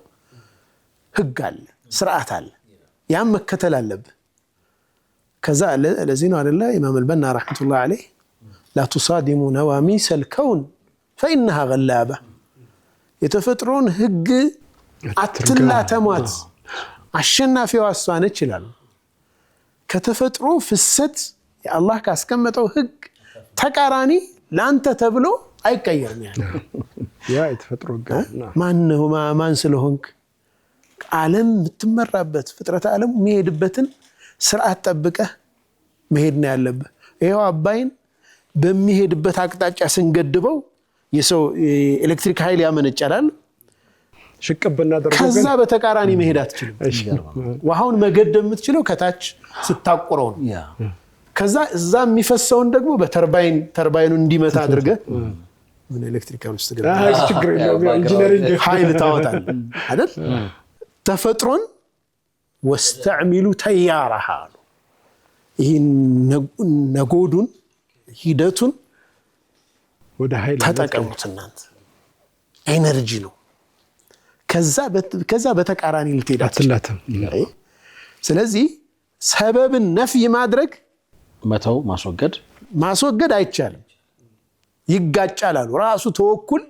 ህግ አለ፣ ስርዓት አለ። ያም መከተል አለብህ። ከዛ ለዚህ ነው አይደለ ኢማም አልበና ረሕመቱላህ ዐለይህ ላ ቱሳዲሙ ነዋሚስ አልከውን ፈኢነሃ ገላባ፣ የተፈጥሮን ህግ አትላተሟት አሸናፊዋ እሷ ነች ይላሉ። ከተፈጥሮ ፍሰት የአላህ ካስቀመጠው ህግ ተቃራኒ ለአንተ ተብሎ አይቀየርም። ያ የተፈጥሮ ህግ ማን ስለሆንክ ዓለም የምትመራበት ፍጥረት ዓለም የሚሄድበትን ስርዓት ጠብቀህ መሄድ ነው ያለብህ። ይኸው አባይን በሚሄድበት አቅጣጫ ስንገድበው የሰው ኤሌክትሪክ ኃይል ያመነጫል። ሽቅብ እናደርገው ከዛ በተቃራኒ መሄድ አትችልም። ውሃውን መገደብ የምትችለው ከታች ስታቆረው ነው። ከዛ እዛ የሚፈሰውን ደግሞ ተርባይኑ እንዲመታ አድርገህ ምን ኤሌክትሪክ ውስጥ ኃይል ታወጣለህ አይደል? ተፈጥሮን ወስተዕሚሉ ተያራሃ አሉ። ይህን ነጎዱን ሂደቱን ወደ ኃይል ተጠቀሙት እናንተ። ኤነርጂ ነው። ከዛ በተቃራኒ ልትሄድ አትችልም። ስለዚህ ሰበብን ነፍይ ማድረግ መተው ማስወገድ አይቻልም፣ ይጋጫል አሉ። ራሱ ተወኩል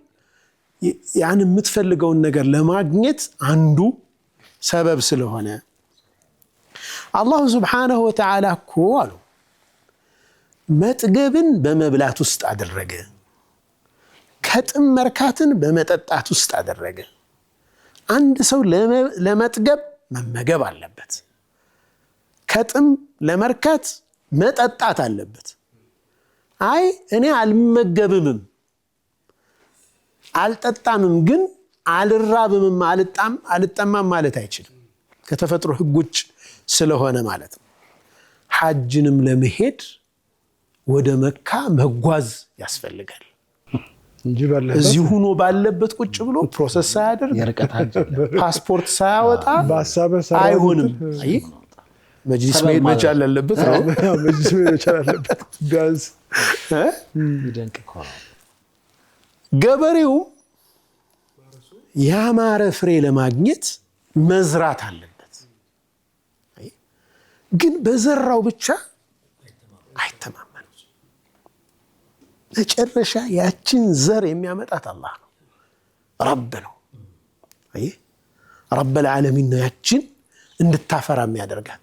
ያን የምትፈልገውን ነገር ለማግኘት አንዱ ሰበብ ስለሆነ አላሁ ስብሓነሁ ወተዓላ እኮ አሉ መጥገብን በመብላት ውስጥ አደረገ፣ ከጥም መርካትን በመጠጣት ውስጥ አደረገ። አንድ ሰው ለመጥገብ መመገብ አለበት፣ ከጥም ለመርካት መጠጣት አለበት። አይ እኔ አልመገብምም አልጠጣምም ግን አልራብምም አልጠማም ማለት አይችልም። ከተፈጥሮ ህግ ውጭ ስለሆነ ማለት ነው። ሐጅንም ለመሄድ ወደ መካ መጓዝ ያስፈልጋል እንጂ እዚህ ሆኖ ባለበት ቁጭ ብሎ ፕሮሰስ ሳያደርግ ፓስፖርት ሳያወጣ አይሆንም። አይ መጅሊስ መሄድ መቻል አለበት ነው። መጅሊስ መሄድ መቻል አለበት ቢያንስ ይደንቅ እኮ ነው። ገበሬው ያማረ ፍሬ ለማግኘት መዝራት አለበት። ግን በዘራው ብቻ አይተማመንም። መጨረሻ ያችን ዘር የሚያመጣት አላህ ነው፣ ረብ ነው። አይ ረብ العالمين ነው ያችን እንድታፈራ የሚያደርጋት።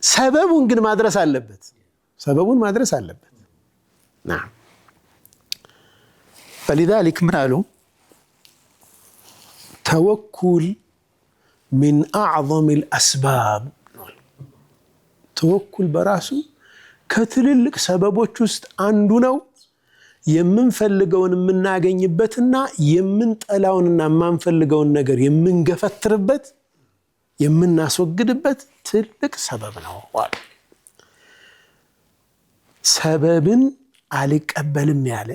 ሰበቡን ግን ማድረስ አለበት። نعم فلذلك من قالوا توكل من أعظم الأسباب. توكل براسو كتللك سببوች ውስጥ አንዱ ነው። የምንፈልገውን የምናገኝበትና የምንጠላውንና የማንፈልገውን ነገር የምንገፈትርበት የምናስወግድበት ትልቅ ሰበብ ነው። ሰበብን አልቀበልም ያለ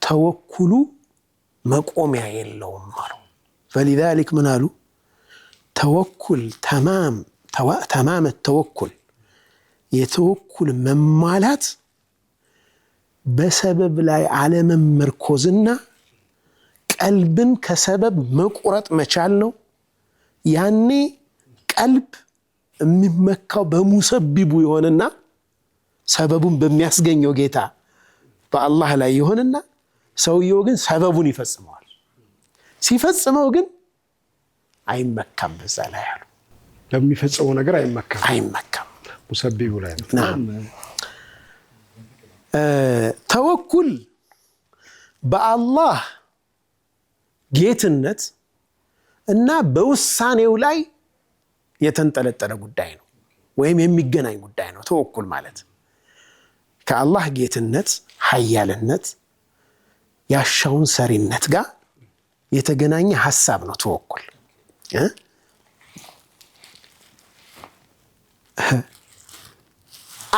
ተወኩሉ መቆሚያ የለውም አሉ። فلذلك من قالوا توكل تمام التوكل የተወኩል መማላት በሰበብ ላይ አለመመርኮዝና ቀልብን ከሰበብ መቁረጥ መቻል ነው። ያኔ ቀልብ የሚመካው በሙሰቢቡ ይሆንና ሰበቡን በሚያስገኘው ጌታ በአላህ ላይ ይሆንና ሰውየው ግን ሰበቡን ይፈጽመዋል። ሲፈጽመው ግን አይመካም። በዛ ላይ አሉ ለሚፈጽመው ነገር አይመካም። ሙሰቢቡ ላይ ነው። ተወኩል በአላህ ጌትነት እና በውሳኔው ላይ የተንጠለጠለ ጉዳይ ነው ወይም የሚገናኝ ጉዳይ ነው። ተወኩል ማለት ከአላህ ጌትነት ኃያልነት ያሻውን ሰሪነት ጋር የተገናኘ ሐሳብ ነው ተወኩል።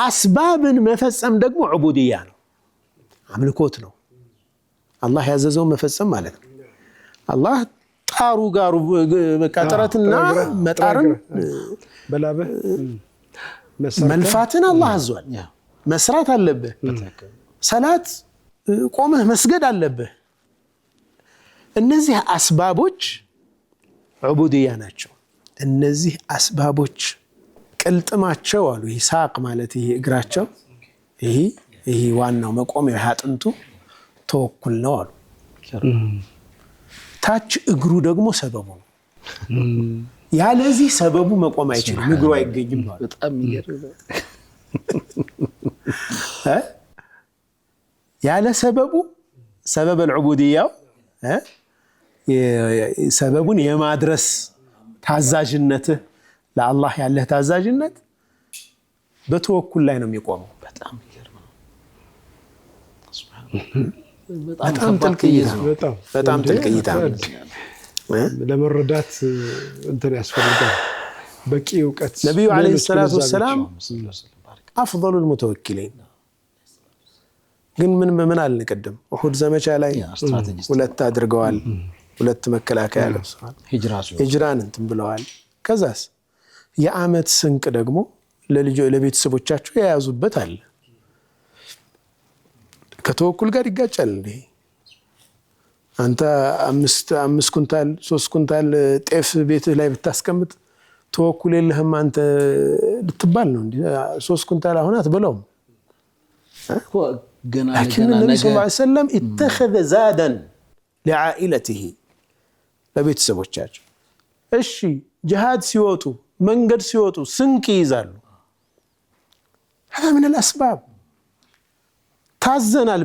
አስባብን መፈጸም ደግሞ ዑቡድያ ነው፣ አምልኮት ነው። አላህ ያዘዘው መፈጸም ማለት ነው። አላህ ጣሩ ጋሩ መቃጠረትና መጣርን በላበህ መልፋትን አላህ አዟል። መስራት አለብህ። ሰላት ቆመህ መስገድ አለብህ። እነዚህ አስባቦች ዑቡድያ ናቸው። እነዚህ አስባቦች ቅልጥማቸው አሉ ሳቅ ማለት ይሄ እግራቸው ይሄ ዋናው መቆሚያ አጥንቱ ተወኩል ነው አሉ። ታች እግሩ ደግሞ ሰበቡ ነው። ያለዚህ ሰበቡ መቆም አይችልም፣ እግሩ አይገኝም ነው። በጣም ይገርም። ያለ ሰበቡ ሰበብ العبودية ሰበቡን የማድረስ ታዛዥነትህ ለአላህ ያለህ ታዛዥነት በተወኩል ላይ ነው የሚቆመው። በጣም ይገርም ነው። በጣም ጥልቅ እይታ ለመረዳት እንትን ያስፈልጋል በቂ እውቀት። ነብዩ አለይሂ ሰላቱ ወሰላም አፍضل المتوكلين ግን ምን አልን ቀደም ኡሁድ ዘመቻ ላይ ሁለት አድርገዋል። ሁለት መከላከያ ለብሰዋል። ሂጅራን እንትን ብለዋል። ከዛስ የአመት ስንቅ ደግሞ ለቤተሰቦቻቸው የያዙበት አለ። ከተወኩል ጋር ይጋጫል እንዴ? አንተ 5 ኩንታል 3 ኩንታል ጤፍ ቤትህ ላይ ብታስቀምጥ ተወኩል የለህም አንተ ልትባል ነው እንዴ? 3 ኩንታል አሁን አትበላውም። لكن النبي صلى الله عليه وسلم اتخذ زادا لعائلته ለቤት ሰቦቻቸው። እሺ ጂሃድ ሲወጡ መንገድ ሲወጡ ስንቅ ይዛሉ። هذا من الاسباب ታዘናል።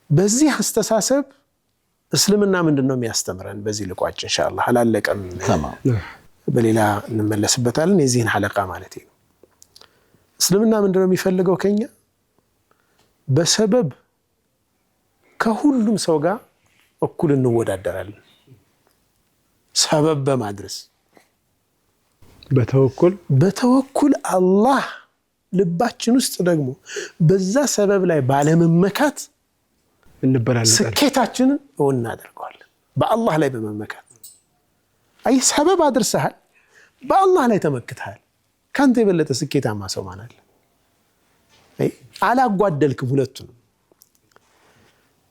በዚህ አስተሳሰብ እስልምና ምንድነው የሚያስተምረን? በዚህ ልቋጭ ኢንሻአላህ አላለቀም። ተማም በሌላ እንመለስበታለን። የዚህን ሐለቃ ማለት ነው። እስልምና ምንድነው የሚፈልገው ከኛ? በሰበብ ከሁሉም ሰው ጋር እኩል እንወዳደራለን። ሰበብ በማድረስ በተወኩል አላህ ልባችን ውስጥ ደግሞ በዛ ሰበብ ላይ ባለመመካት እንበላለን። ስኬታችንን እናደርጋለን በአላህ ላይ በመመካት። አይ ሰበብ አድርሰሃል፣ በአላህ ላይ ተመክተሃል። ካንተ የበለጠ ስኬታማ ሰው ማን አለ? አይ አላጓደልክም። ሁለቱንም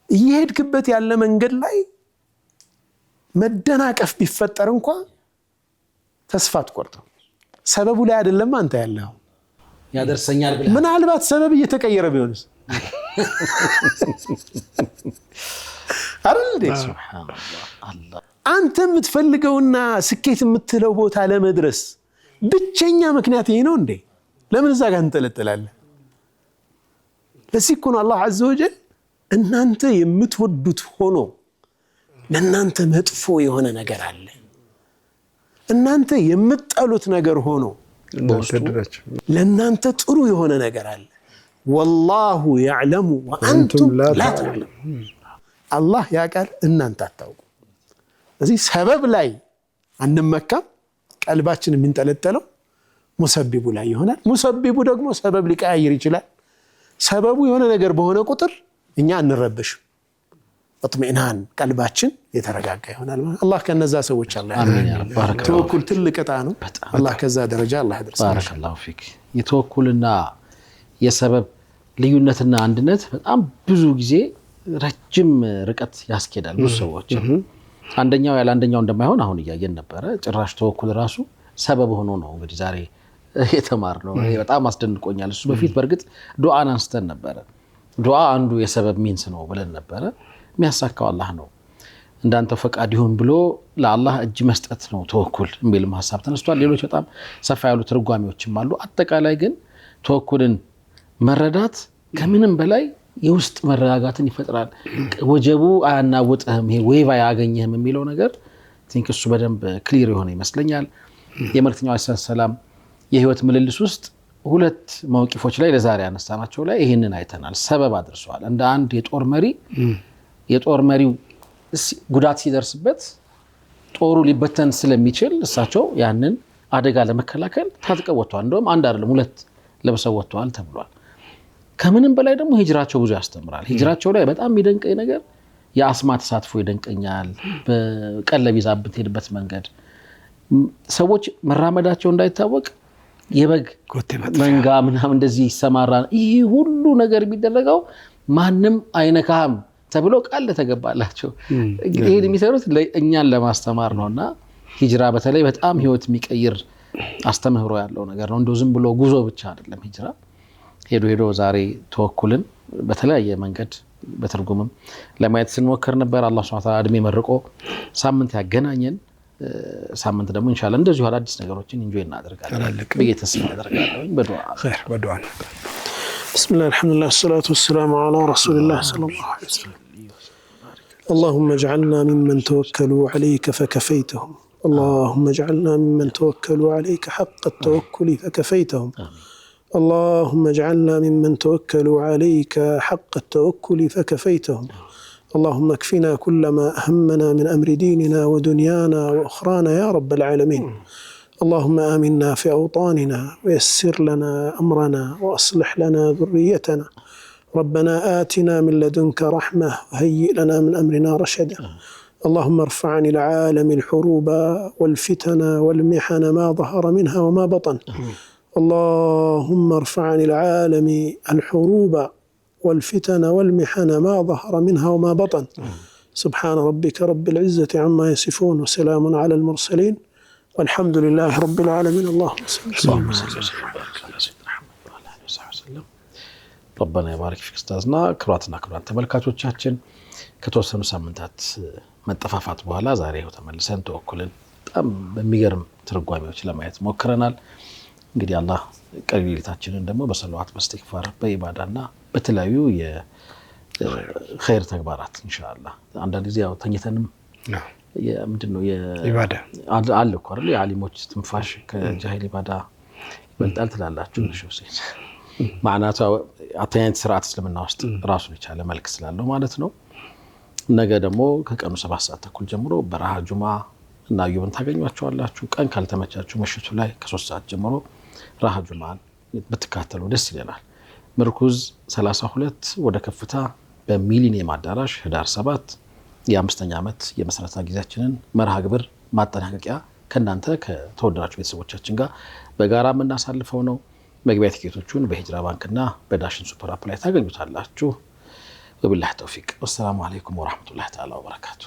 እየሄድክበት ያለ መንገድ ላይ መደናቀፍ ቢፈጠር እንኳን ተስፋ አትቆርጥም። ሰበቡ ላይ አይደለም አንተ ያለው ያደርሰኛል ብለህ ምናልባት ሰበብ እየተቀየረ ቢሆንስ? አረንዴ ሱብሃንአላህ አላህ አንተ የምትፈልገውና ስኬት የምትለው ቦታ ለመድረስ ብቸኛ ምክንያት ይሄ ነው እንዴ? ለምን እዛ ጋር እንጠለጠላለህ? ለዚህ እኮ ነው አላህ ዐዘ ወጀል እናንተ የምትወዱት ሆኖ ለእናንተ መጥፎ የሆነ ነገር አለ፣ እናንተ የምትጠሉት ነገር ሆኖ ለእናንተ ጥሩ የሆነ ነገር አለ። ወላሁ يعلم وأنتم لا تعلمون። አላህ ያውቃል እናንተ አታውቁ። ስለዚህ ሰበብ ላይ አንመካም። ቀልባችን የሚንጠለጠለው ሙሰቢቡ ላይ ይሆናል። ሙሰቢቡ ደግሞ ሰበብ ሊቀያየር ይችላል። ሰበቡ የሆነ ነገር በሆነ ቁጥር እኛ አንረበሽም። እጥሚናን ቀልባችን የተረጋጋ ይሆናል። አላህ ከነዛ ሰዎች አላህ ያድርገን። ተወኩል ትልቅ ዕጣ ነው። አላህ ከዛ ደረጃ አላህ ያድርሰን። ባረከላሁ ፊክ። የተወኩልና የሰበብ ልዩነትና አንድነት በጣም ብዙ ጊዜ ረጅም ርቀት ያስኬዳል። ብዙ ሰዎች አንደኛው ያለ አንደኛው እንደማይሆን አሁን እያየን ነበረ። ጭራሽ ተወኩል ራሱ ሰበብ ሆኖ ነው እንግዲህ ዛሬ የተማርነው። በጣም አስደንቆኛል። እሱ በፊት በርግጥ ዱዓን አንስተን ነበረ። ዱዓ አንዱ የሰበብ ሚንስ ነው ብለን ነበረ። የሚያሳካው አላህ ነው። እንዳንተ ፈቃድ ይሁን ብሎ ለአላህ እጅ መስጠት ነው ተወኩል የሚል ሐሳብ ተነስቷል። ሌሎች በጣም ሰፋ ያሉ ትርጓሜዎችም አሉ። አጠቃላይ ግን ተወኩልን መረዳት ከምንም በላይ የውስጥ መረጋጋትን ይፈጥራል። ወጀቡ አያናውጥህም፣ ይሄ ዌቭ አያገኝህም የሚለው ነገር ቲንክ እሱ በደንብ ክሊር የሆነ ይመስለኛል። የመልእክተኛው ሰለላሁ ዐለይሂ ወሰለም የህይወት ምልልስ ውስጥ ሁለት መውቂፎች ላይ ለዛሬ አነሳናቸው ላይ ይሄንን አይተናል። ሰበብ አድርሰዋል። እንደ አንድ የጦር መሪው ጉዳት ሲደርስበት ጦሩ ሊበተን ስለሚችል እሳቸው ያንን አደጋ ለመከላከል ታጥቀው ወጥተዋል። እንደውም አንድ አይደለም ሁለት ለብሰው ወጥተዋል ተብሏል። ከምንም በላይ ደግሞ ሂጅራቸው ብዙ ያስተምራል። ሂጅራቸው ላይ በጣም የሚደንቀኝ ነገር የአስማ ተሳትፎ ይደንቀኛል። በቀለብ ይዛብት ሄድበት መንገድ ሰዎች መራመዳቸው እንዳይታወቅ የበግ መንጋ ምናምን እንደዚህ ይሰማራ ይሄ ሁሉ ነገር የሚደረገው ማንም አይነካም ተብሎ ቃል ተገባላቸው ይሄን የሚሰሩት እኛን ለማስተማር ነውና ሂጅራ በተለይ በጣም ህይወት የሚቀይር አስተምህሮ ያለው ነገር ነው እንደው ዝም ብሎ ጉዞ ብቻ አይደለም ሂጅራ ሄዶ ዛሬ ተወኩልን በተለያየ መንገድ በትርጉምም ለማየት ስንሞክር ነበር አላህ Subhanahu Wa Ta'ala እድሜ መርቆ ሳምንት ያገናኘን ሳምንት ደግሞ ኢንሻአላህ እንደዚሁ አዳዲስ ነገሮችን ኢንጆይ እናደርጋለን በየተስፋ አደርጋለሁ በዱዓ بسم الله الحمد لله والصلاة والسلام على رسول الله صلى الله عليه وسلم اللهم اجعلنا ممن توكلوا عليك فكفيتهم اللهم اجعلنا ممن توكلوا عليك حق التوكل فكفيتهم اللهم اجعلنا ممن توكلوا عليك حق التوكل فكفيتهم اللهم اكفنا كل ما أهمنا من أمر ديننا ودنيانا وأخرانا يا رب العالمين اللهم آمنا في أوطاننا ويسر لنا أمرنا وأصلح لنا ذريتنا ربنا آتنا من لدنك رحمة وهيئ لنا من أمرنا رشدا اللهم ارفع عن العالم الحروب والفتن والمحن ما ظهر منها وما بطن اللهم ارفع عن العالم الحروب والفتن والمحن ما ظهر منها وما بطن سبحان ربك رب العزة عما يصفون وسلام على المرسلين والحمد لله رب العالمين اللهم صل على سيدنا محمد وعلى آله وصحبه وسلم ربنا يبارك فيك استاذنا ክብራትና ክብራን ተመልካቾቻችን ከተወሰኑ ሳምንታት መጠፋፋት በኋላ ዛሬ ተመልሰን ተወኩልን በጣም በሚገርም ትርጓሜዎች ለማየት ሞክረናል እንግዲህ አላህ ቀሪሌታችንን ደግሞ በሰላዋት በእስትግፋር በኢባዳና በተለያዩ የኸይር ተግባራት ኢንሻአላህ አንዳንድ ጊዜ ያው ተኝተንም ምንድነው የኢባዳ አለ እኮ አይደል የዓሊሞች ትንፋሽ ከጃሂል ኢባዳ ይበልጣል ትላላችሁ እሺ ሁሴን ማዕናቱ አተኛት ስርዓት እስልምና ውስጥ ራሱን የቻለ መልክ ስላለው ማለት ነው ነገ ደግሞ ከቀኑ 7 ሰዓት ተኩል ጀምሮ በረሃ ጁማ እና አዩብን ታገኙዋቸዋላችሁ ቀን ካልተመቻችሁ ምሽቱ ላይ ከ3 ሰዓት ጀምሮ ረሃ ጁማን በተካተሉ ደስ ይለናል ምርኩዝ 32 ወደ ከፍታ በሚሊኒየም አዳራሽ ህዳር 7 የ5ኛ ዓመት የመስረታ ጊዜያችንን መርሃ ግብር ማጠናቀቂያ ከናንተ ከተወደዳችሁ ቤተሰቦቻችን ጋር በጋራ የምናሳልፈው ነው መግቢያ ቲኬቶቹን በሂጅራ ባንክና በዳሽን ሱፐር አፕ ላይ ታገኙታላችሁ ወቢላሂ ተውፊቅ ወሰላሙ አለይኩም ወራህመቱላሂ ተዓላ ወበረካቱ